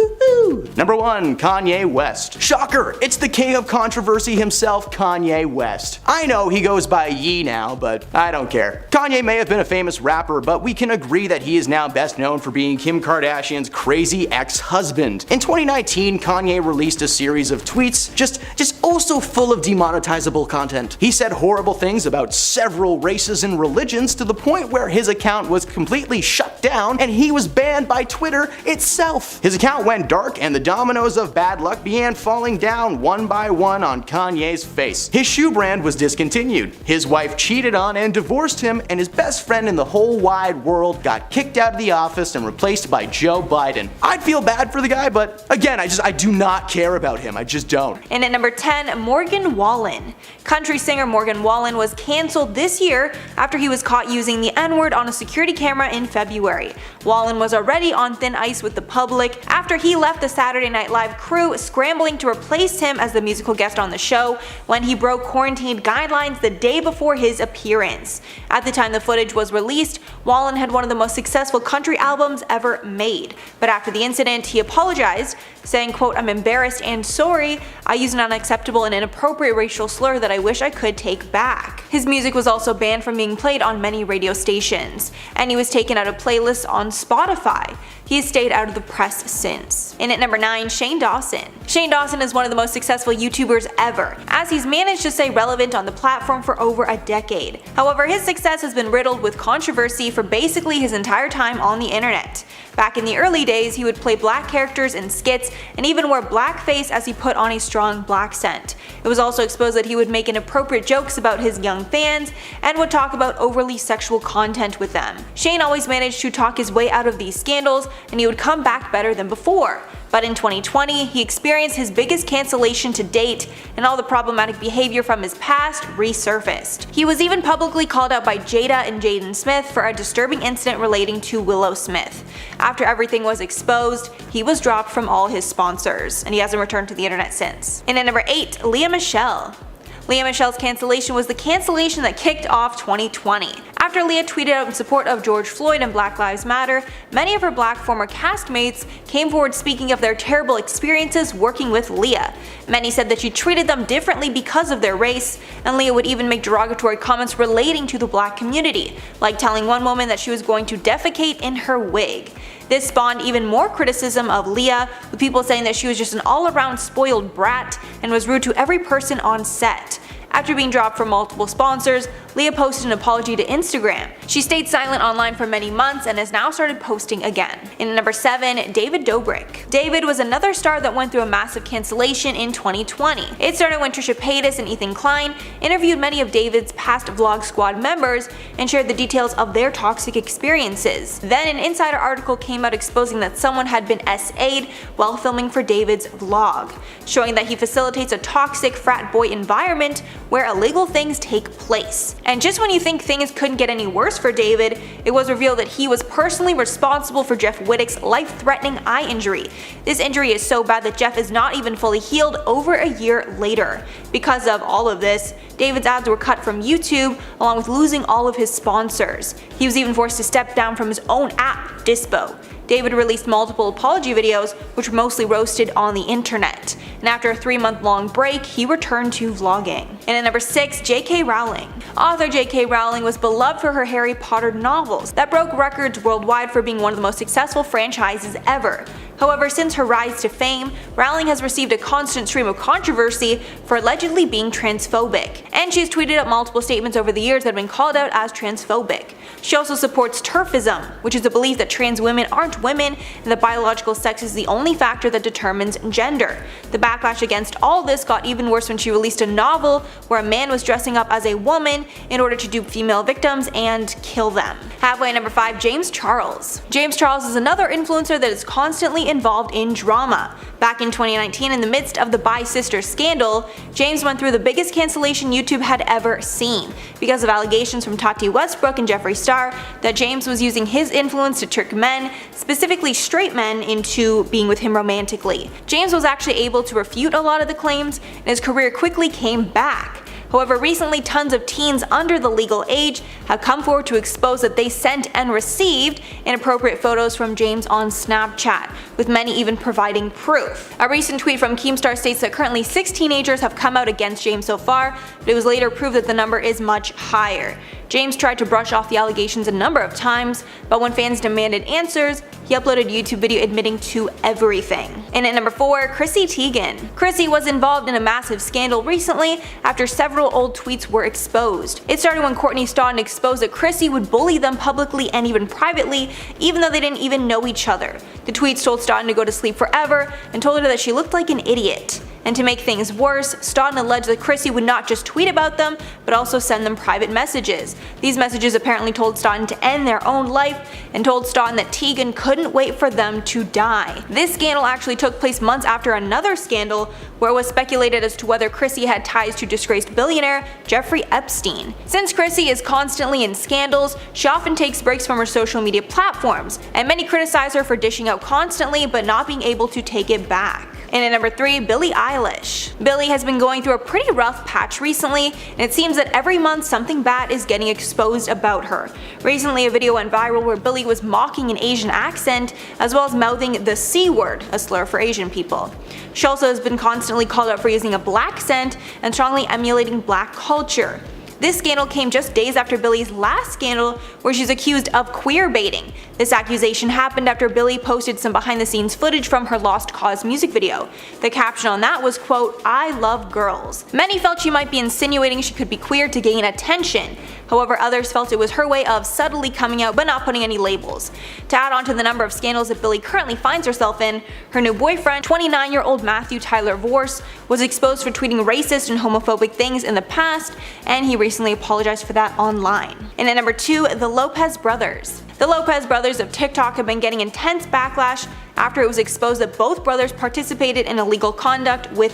Number 1, Kanye West. Shocker, it's the king of controversy himself, Kanye West. I know he goes by Ye now, but I don't care. Kanye may have been a famous rapper, but we can agree that he is now best known for being Kim Kardashian's crazy ex-husband. In 2019, Kanye released a series of tweets just also full of demonetizable content. He said horrible things about several races and religions to the point where his account was completely shut down and he was banned by Twitter itself. His account went dark and the dominoes of bad luck began falling down one by one on Kanye's face. His shoe brand was discontinued, his wife cheated on and divorced him, and his best friend in the whole wide world got kicked out of the office and replaced by Joe Biden. I'd feel bad for the guy, but again, I do not care about him. I just don't. And at number 10, Morgan Wallen. Country singer Morgan Wallen was cancelled this year after he was caught using the N-word on a security camera in February. Wallen was already on thin ice with the public after he left the Saturday Night Live crew scrambling to replace him as the musical guest on the show when he broke quarantine guidelines the day before his appearance. At the time the footage was released, Wallen had one of the most successful country albums ever made. But after the incident, he apologized, saying, quote, "I'm embarrassed and sorry. I used an unacceptable and inappropriate racial slur that I wish I could take back." His music was also banned from being played on many radio stations, and he was taken out of playlists on Spotify. He has stayed out of the press since. And at number 9, Shane Dawson. Shane Dawson is one of the most successful YouTubers ever, as he's managed to stay relevant on the platform for over a decade. However, his success has been riddled with controversy for basically his entire time on the internet. Back in the early days, he would play black characters in skits and even wear blackface as he put on a strong black scent. It was also exposed that he would make inappropriate jokes about his young fans and would talk about overly sexual content with them. Shane always managed to talk his way out of these scandals, and he would come back better than before. But in 2020, he experienced his biggest cancellation to date, and all the problematic behavior from his past resurfaced. He was even publicly called out by Jada and Jaden Smith for a disturbing incident relating to Willow Smith. After everything was exposed, he was dropped from all his sponsors, and he hasn't returned to the internet since. And at number 8, Lea Michele. Lea Michele's cancellation was the cancellation that kicked off 2020. After Lea tweeted out in support of George Floyd and Black Lives Matter, many of her black former castmates came forward speaking of their terrible experiences working with Lea. Many said that she treated them differently because of their race, and Lea would even make derogatory comments relating to the black community, like telling one woman that she was going to defecate in her wig. This spawned even more criticism of Lea, with people saying that she was just an all-around spoiled brat and was rude to every person on set. After being dropped from multiple sponsors, Lea posted an apology to Instagram. She stayed silent online for many months and has now started posting again. And at number 7, David Dobrik. David was another star that went through a massive cancellation in 2020. It started when Trisha Paytas and Ethan Klein interviewed many of David's past Vlog Squad members and shared the details of their toxic experiences. Then an insider article came out exposing that someone had been SA'd while filming for David's vlog, showing that he facilitates a toxic frat boy environment where illegal things take place. And just when you think things couldn't get any worse for David, it was revealed that he was personally responsible for Jeff Wittick's life-threatening eye injury. This injury is so bad that Jeff is not even fully healed over a year later. Because of all of this, David's ads were cut from YouTube, along with losing all of his sponsors. He was even forced to step down from his own app, Dispo. David released multiple apology videos, which were mostly roasted on the internet. And after a 3-month-long break, he returned to vlogging. And at number 6, J.K. Rowling. Author J.K. Rowling was beloved for her Harry Potter novels that broke records worldwide for being one of the most successful franchises ever. However, since her rise to fame, Rowling has received a constant stream of controversy for allegedly being transphobic, and she's tweeted out multiple statements over the years that have been called out as transphobic. She also supports TERFism, which is the belief that trans women aren't women and that biological sex is the only factor that determines gender. The backlash against all this got even worse when she released a novel where a man was dressing up as a woman in order to dupe female victims and kill them. Halfway at number 5, James Charles. James Charles is another influencer that is constantly involved in drama. Back in 2019, in the midst of the Bi Sisters scandal, James went through the biggest cancellation YouTube had ever seen because of allegations from Tati Westbrook and Jeffree Star that James was using his influence to trick men, specifically straight men, into being with him romantically. James was actually able to refute a lot of the claims, and his career quickly came back. However, recently tons of teens under the legal age have come forward to expose that they sent and received inappropriate photos from James on Snapchat, with many even providing proof. A recent tweet from Keemstar states that currently 6 teenagers have come out against James so far, but it was later proved that the number is much higher. James tried to brush off the allegations a number of times, but when fans demanded answers, he uploaded a YouTube video admitting to everything. And at number 4, Chrissy Teigen. Chrissy was involved in a massive scandal recently after several old tweets were exposed. It started when Kourtney Stodden exposed that Chrissy would bully them publicly and even privately, even though they didn't even know each other. The tweets told Stodden to go to sleep forever and told her that she looked like an idiot. And to make things worse, Stodden alleged that Chrissy would not just tweet about them, but also send them private messages. These messages apparently told Stodden to end their own life and told Stodden that Teigen couldn't wait for them to die. This scandal actually took place months after another scandal where it was speculated as to whether Chrissy had ties to disgraced billionaire Jeffrey Epstein. Since Chrissy is constantly in scandals, she often takes breaks from her social media platforms, and many criticize her for dishing out constantly but not being able to take it back. And at number 3, Billie Eilish. Billie has been going through a pretty rough patch recently, and it seems that every month something bad is getting exposed about her. Recently, a video went viral where Billie was mocking an Asian accent, as well as mouthing the C word, a slur for Asian people. She also has been constantly called out for using a black scent and strongly emulating black culture. This scandal came just days after Billie's last scandal where she's accused of queer baiting. This accusation happened after Billie posted some behind the scenes footage from her Lost Cause music video. The caption on that was, quote, "I love girls." Many felt she might be insinuating she could be queer to gain attention. However, others felt it was her way of subtly coming out but not putting any labels. To add on to the number of scandals that Billie currently finds herself in, her new boyfriend, 29-year-old Matthew Tyler Vorse, was exposed for tweeting racist and homophobic things in the past, and he recently apologized for that online. And at number 2, the Lopez brothers. The Lopez brothers of TikTok have been getting intense backlash after it was exposed that both brothers participated in illegal conduct with.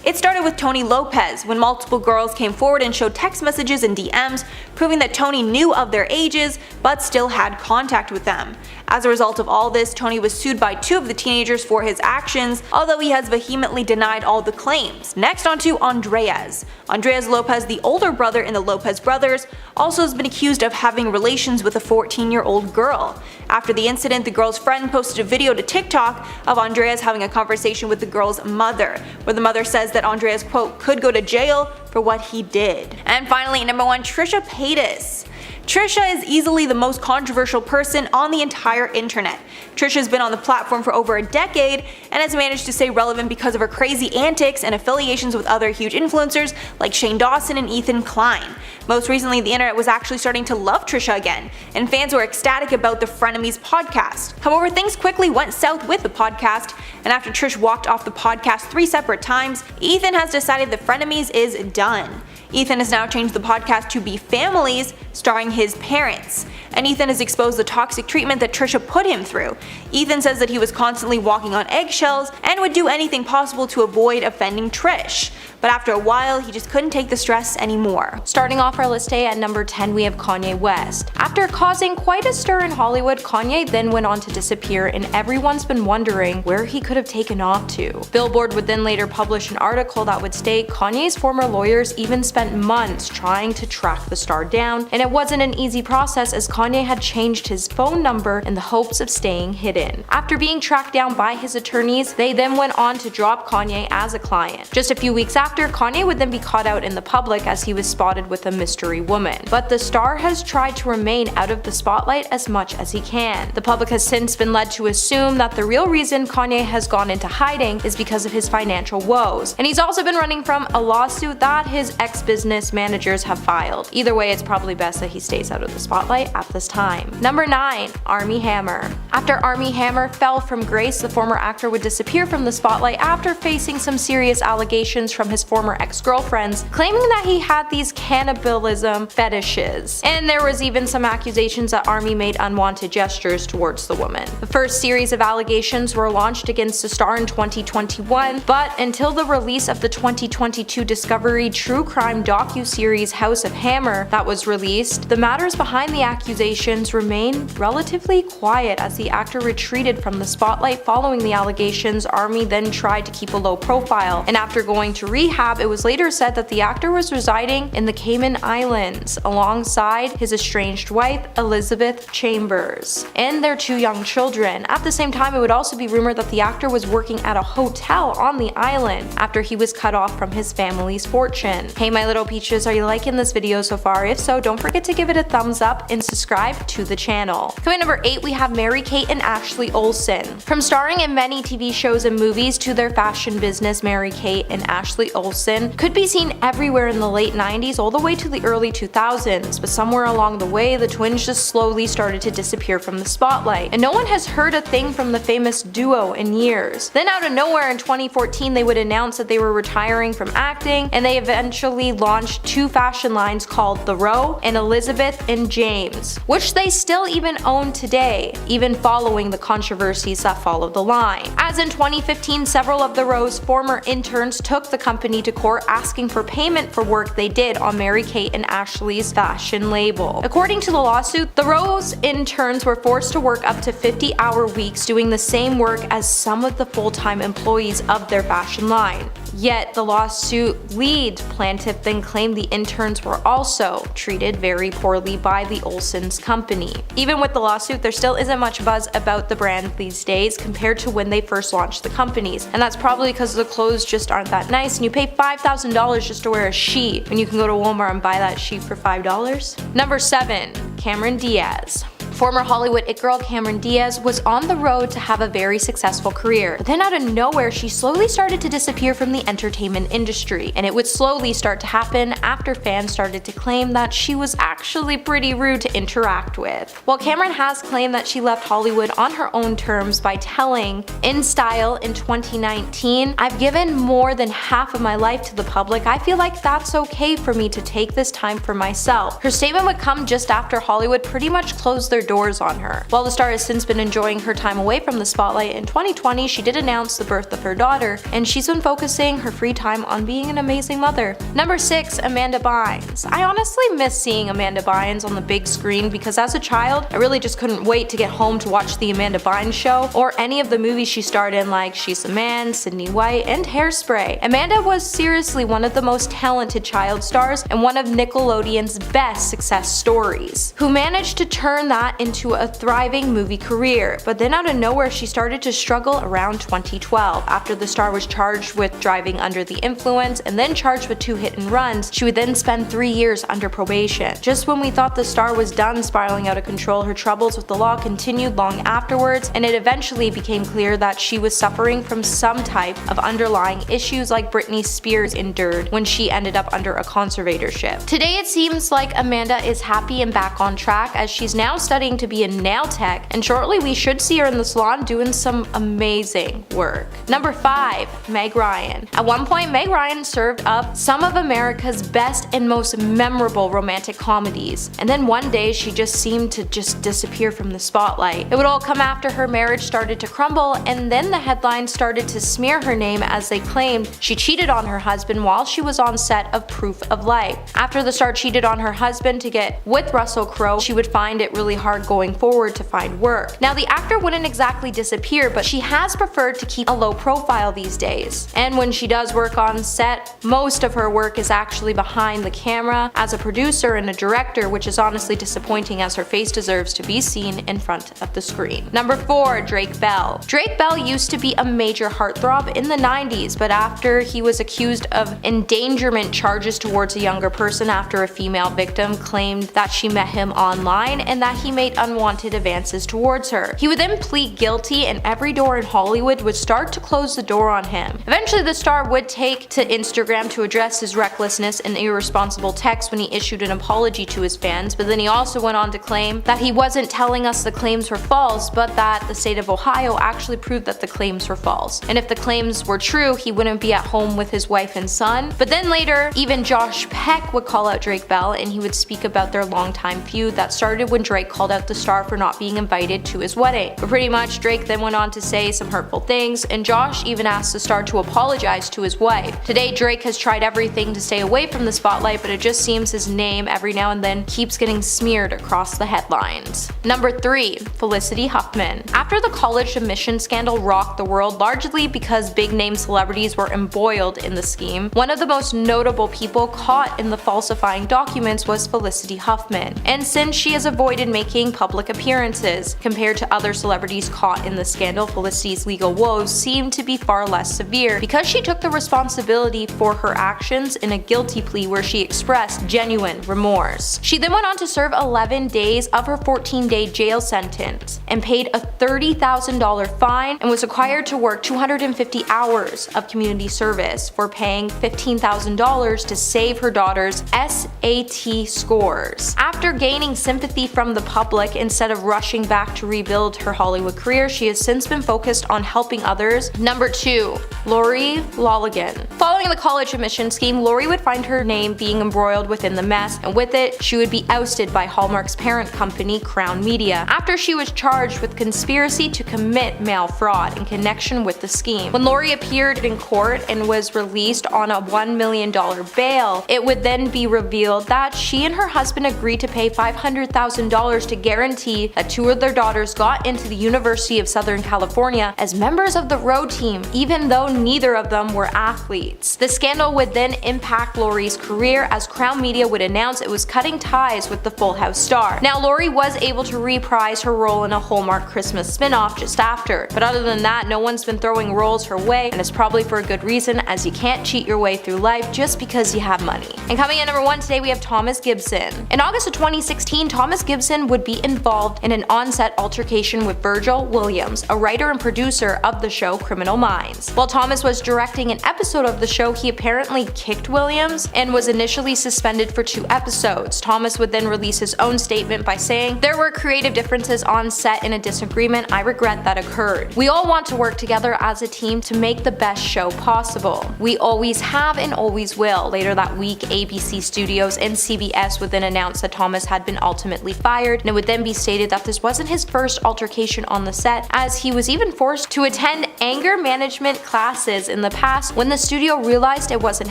It started with Tony Lopez, when multiple girls came forward and showed text messages and DMs proving that Tony knew of their ages but still had contact with them. As a result of all this, Tony was sued by 2 of the teenagers for his actions, although he has vehemently denied all the claims. Next on to Andreas. Andreas Lopez, the older brother in the Lopez brothers, also has been accused of having relations with a 14-year-old girl. After the incident, the girl's friend posted a video to TikTok of Andreas having a conversation with the girl's mother, where the mother says that Andreas, quote, could go to jail for what he did. And finally, number 1, Trisha Paytas. Trisha is easily the most controversial person on the entire internet. Trisha's been on the platform for over a decade and has managed to stay relevant because of her crazy antics and affiliations with other huge influencers like Shane Dawson and Ethan Klein. Most recently, the internet was actually starting to love Trisha again, and fans were ecstatic about the Frenemies podcast. However, things quickly went south with the podcast, and after Trish walked off the podcast 3 separate times, Ethan has decided that Frenemies is done. Ethan has now changed the podcast to Be Families, starring his parents. And Ethan has exposed the toxic treatment that Trisha put him through. Ethan says that he was constantly walking on eggshells and would do anything possible to avoid offending Trish. But after a while, he just couldn't take the stress anymore. Starting off our list today at number 10, we have Kanye West. After causing quite a stir in Hollywood, Kanye then went on to disappear, and everyone's been wondering where he could have taken off to. Billboard would then later publish an article that would state Kanye's former lawyers even spent months trying to track the star down, and it wasn't an easy process as Kanye had changed his phone number in the hopes of staying hidden. After being tracked down by his attorneys, they then went on to drop Kanye as a client. Just a few weeks after, Kanye would then be caught out in the public as he was spotted with a mystery woman. But the star has tried to remain out of the spotlight as much as he can. The public has since been led to assume that the real reason Kanye has gone into hiding is because of his financial woes. And he's also been running from a lawsuit that his ex-business managers have filed. Either way, it's probably best that he stays out of the spotlight at this time. Number 9, Armie Hammer. After Armie Hammer fell from grace, the former actor would disappear from the spotlight after facing some serious allegations from his his former ex-girlfriends, claiming that he had these cannibalism fetishes. And there was even some accusations that Army made unwanted gestures towards the woman. The first series of allegations were launched against the star in 2021, but until the release of the 2022 Discovery true crime docu-series House of Hammer that was released, the matters behind the accusations remained relatively quiet as the actor retreated from the spotlight following the allegations. Army then tried to keep a low profile, and after going to rehab, it was later said that the actor was residing in the Cayman Islands alongside his estranged wife, Elizabeth Chambers, and their 2 young children. At the same time, it would also be rumored that the actor was working at a hotel on the island after he was cut off from his family's fortune. Hey my little peaches, are you liking this video so far? If so, don't forget to give it a thumbs up and subscribe to the channel. Coming number 8, we have Mary-Kate and Ashley Olsen. From starring in many TV shows and movies to their fashion business, Mary-Kate and Ashley Olsen could be seen everywhere in the late 90s all the way to the early 2000s, but somewhere along the way, the twins just slowly started to disappear from the spotlight, and no one has heard a thing from the famous duo in years. Then out of nowhere in 2014, they would announce that they were retiring from acting, and they eventually launched 2 fashion lines called The Row and Elizabeth and James, which they still even own today, even following the controversies that followed the line. As in 2015, several of The Row's former interns took the company to court asking for payment for work they did on Mary-Kate and Ashley's fashion label. According to the lawsuit, The Row's interns were forced to work up to 50-hour weeks doing the same work as some of the full-time employees of their fashion line. Yet the lawsuit lead plaintiff then claimed the interns were also treated very poorly by the Olsen's company. Even with the lawsuit, there still isn't much buzz about the brand these days compared to when they first launched the companies, and that's probably because the clothes just aren't that nice, and you pay $5,000 just to wear a sheet when you can go to Walmart and buy that sheet for $5. Number 7. Cameron Diaz. Former Hollywood it girl Cameron Diaz was on the road to have a very successful career, but then out of nowhere she slowly started to disappear from the entertainment industry, and it would slowly start to happen after fans started to claim that she was actually pretty rude to interact with. While Cameron has claimed that she left Hollywood on her own terms by telling In Style in 2019, "I've given more than half of my life to the public. I feel like that's okay for me to take this time for myself." Her statement would come just after Hollywood pretty much closed their doors on her. While the star has since been enjoying her time away from the spotlight, in 2020 she did announce the birth of her daughter, and she's been focusing her free time on being an amazing mother. Number 6. Amanda Bynes. I honestly miss seeing Amanda Bynes on the big screen because as a child, I really just couldn't wait to get home to watch the Amanda Bynes Show or any of the movies she starred in like She's the Man, Sydney White, and Hairspray. Amanda was seriously one of the most talented child stars and one of Nickelodeon's best success stories, who managed to turn that into a thriving movie career. But then out of nowhere she started to struggle around 2012 after the star was charged with driving under the influence and then charged with 2 hit and runs. She would then spend 3 years under probation. Just when we thought the star was done spiraling out of control, her troubles with the law continued long afterwards, and it eventually became clear that she was suffering from some type of underlying issues like Britney Spears endured when she ended up under a conservatorship. Today it seems like Amanda is happy and back on track as she's now studying to be a nail tech, and shortly we should see her in the salon doing some amazing work. Number 5. Meg Ryan. At one point, Meg Ryan served up some of America's best and most memorable romantic comedies, and then one day she just seemed to disappear from the spotlight. It would all come after her marriage started to crumble, and then the headlines started to smear her name as they claimed she cheated on her husband while she was on set of Proof of Life. After the star cheated on her husband to get with Russell Crowe, she would find it really hard going forward to find work. Now the actor wouldn't exactly disappear, but she has preferred to keep a low profile these days. And when she does work on set, most of her work is actually behind the camera as a producer and a director, which is honestly disappointing as her face deserves to be seen in front of the screen. Number 4. Drake Bell. Drake Bell used to be a major heartthrob in the 90s, but after he was accused of endangerment charges towards a younger person after a female victim claimed that she met him online and that he made made unwanted advances towards her. He would then plead guilty and every door in Hollywood would start to close the door on him. Eventually the star would take to Instagram to address his recklessness and irresponsible texts when he issued an apology to his fans, but then he also went on to claim that he wasn't telling us the claims were false, but that the state of Ohio actually proved that the claims were false. And if the claims were true, he wouldn't be at home with his wife and son. But then later, even Josh Peck would call out Drake Bell and he would speak about their longtime feud that started when Drake called out the star for not being invited to his wedding. But pretty much Drake then went on to say some hurtful things, and Josh even asked the star to apologize to his wife. Today Drake has tried everything to stay away from the spotlight, but it just seems his name every now and then keeps getting smeared across the headlines. Number 3. Felicity Huffman. After the college admission scandal rocked the world largely because big name celebrities were embroiled in the scheme, one of the most notable people caught in the falsifying documents was Felicity Huffman. And since she has avoided making public appearances, compared to other celebrities caught in the scandal, Felicity's legal woes seem to be far less severe because she took the responsibility for her actions in a guilty plea where she expressed genuine remorse. She then went on to serve 11 days of her 14-day jail sentence and paid a $30,000 fine and was required to work 250 hours of community service for paying $15,000 to save her daughter's SAT scores. After gaining sympathy from the public instead of rushing back to rebuild her Hollywood career, she has since been focused on helping others. Number 2. Lori Lolligan. Following the college admission scheme, Lori would find her name being embroiled within the mess, and with it, she would be ousted by Hallmark's parent company, Crown Media, after she was charged with conspiracy to commit mail fraud in connection with the scheme. When Lori appeared in court and was released on a $1 million bail, it would then be revealed that she and her husband agreed to pay $500,000 to guarantee that 2 of their daughters got into the University of Southern California as members of the row team, even though neither of them were athletes. The scandal would then impact Lori's career as Crown Media would announce it was cutting ties with the Full House star. Now Lori was able to reprise her role in a Hallmark Christmas spin-off just after, but other than that, no one's been throwing roles her way, and it's probably for a good reason, as you can't cheat your way through life just because you have money. And coming in number 1 today, we have Thomas Gibson. In August of 2016, Thomas Gibson would be involved in an on-set altercation with Virgil Williams, a writer and producer of the show Criminal Minds. While Thomas was directing an episode of the show, he apparently kicked Williams and was initially suspended for 2 episodes. Thomas would then release his own statement by saying, "There were creative differences on set and a disagreement. I regret that occurred. We all want to work together as a team to make the best show possible. We always have and always will." Later that week, ABC Studios and CBS would then announce that Thomas had been ultimately fired, and it would then be stated that this wasn't his first altercation on the set, as he was even forced to attend anger management classes in the past. When the studio realized it wasn't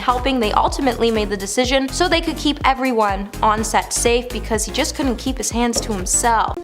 helping, they ultimately made the decision so they could keep everyone on set safe because he just couldn't keep his hands to himself.